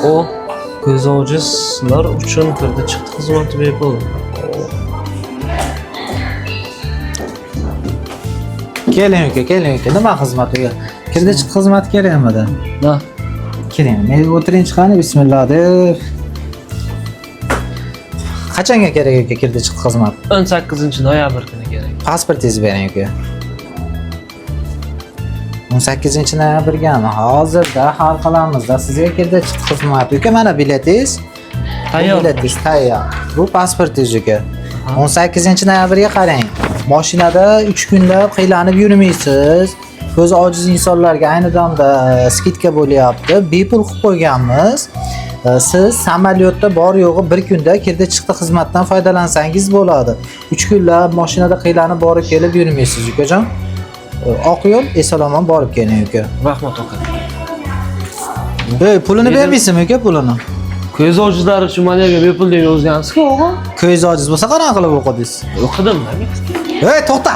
O ko'z ojizlar uchun kirdi chiqdi xizmati bepul. Keling uka, keling uka. Nima xizmatiga? Kirdi chiq xizmati kerakmidi? Da. Keling, men o'tiring chiqani bismillah deb. Qachonga kerak uka kirdi chiq xizmat? 18-noyabr kuni kerak. Pasportingizni bering uka. 18-noyabrgami? Hozirda hal qilamizda. Sizga kirdi chiq xizmat. Uka, mana biletingiz. Tayyor. Biletingiz tayyor. Bu pasportingiz uka. 18-noyabrga qarang. Mashinada 3 kunlab qiylanib yurmaysiz. Ko'zi ojiz insonlarga ayni damda skidka bo'lyapti. Bepul qilib qo'yganmiz. Siz samolyotda bor yo'g'i 1 kunda kirdi chiqdi xizmatdan foydalansangiz bo'ladi. 3 kunlab mashinada qiylanib borib kelib yurmaysiz ukajon. Oq yo'l esalomon borib keling uka. Rahmat aka. Pulini bermaysizmi uka pulini? Ko'z ojizlari uchun managa bepul deb yozgansiz-ku, o'g'il. Ko'z ojiz bo'lsa qanaqa qilib o'qidingiz? O'qidim-da. To'xta.